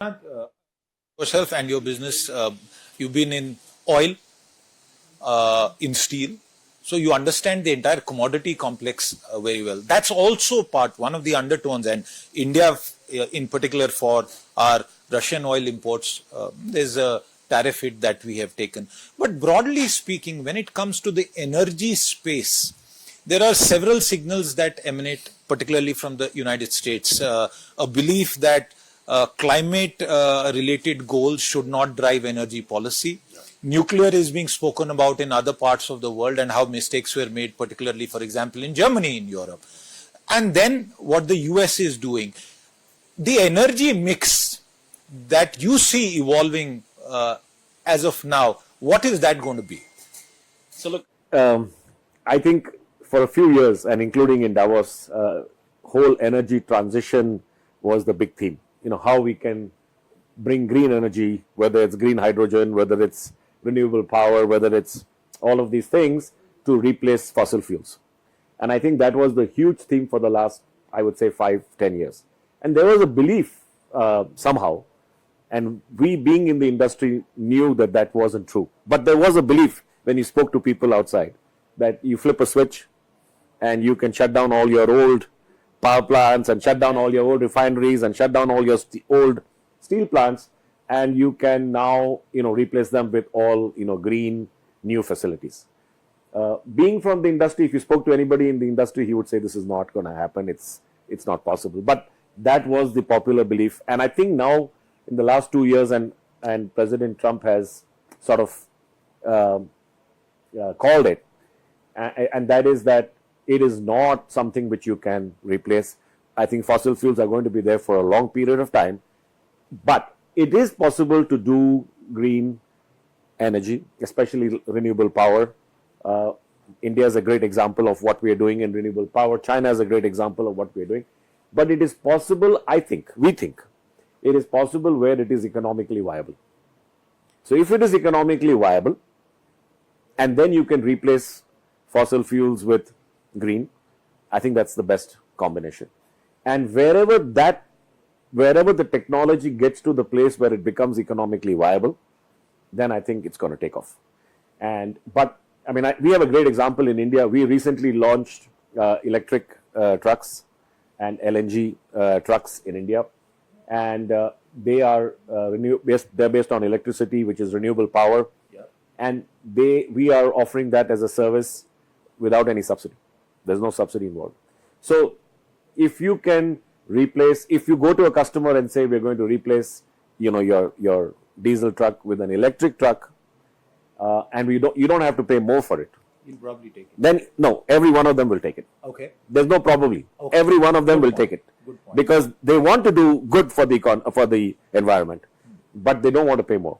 Yourself and your business, you've been in oil, in steel, so you understand the entire commodity complex very well. That's also one of the undertones, and India in particular for our Russian oil imports, there's a tariff hit that we have taken. But broadly speaking, when it comes to the energy space, there are several signals that emanate, particularly from the United States. A belief that climate-related goals should not drive energy policy. Yeah. Nuclear is being spoken about in other parts of the world, and how mistakes were made, particularly, for example, in Germany, in Europe. And then what the US is doing. The energy mix that you see evolving as of now, what is that going to be? So look, I think for a few years, and including in Davos, whole energy transition was the big theme. You know, how we can bring green energy, whether it's green hydrogen, whether it's renewable power, whether it's all of these things, to replace fossil fuels. And I think that was the huge theme for the last, I would say, 5-10 years. And there was a belief somehow, and we being in the industry knew that that wasn't true. But there was a belief when you spoke to people outside that you flip a switch and you can shut down all your old power plants and shut down all your old refineries and shut down all your old steel plants, and you can now, replace them with all, green new facilities. Being from the industry, if you spoke to anybody in the industry, he would say this is not going to happen. It's not possible. But that was the popular belief. And I think now in the last 2 years, and President Trump has sort of called it, and that is that it is not something which you can replace. I think fossil fuels are going to be there for a long period of time, but it is possible to do green energy, especially renewable power. India is a great example of what we are doing in renewable power. China is a great example of what we are doing. But it is possible, we think, it is possible where it is economically viable. So if it is economically viable, and then you can replace fossil fuels with green, I think that's the best combination. And wherever the technology gets to the place where it becomes economically viable, then I think it's going to take off. But we have a great example in India. We recently launched electric trucks and LNG trucks in India, and they are they're based on electricity, which is renewable power, yeah. And we are offering that as a service without any subsidy. There's no subsidy involved. So if you can replace, if you go to a customer and say we're going to replace, your diesel truck with an electric truck, and you don't have to pay more for it. You'll probably take it. Then no, every one of them will take it. Okay. There's no probably. Okay. Every one of them will take it. Good point. Because they want to do good for the environment, but they don't want to pay more.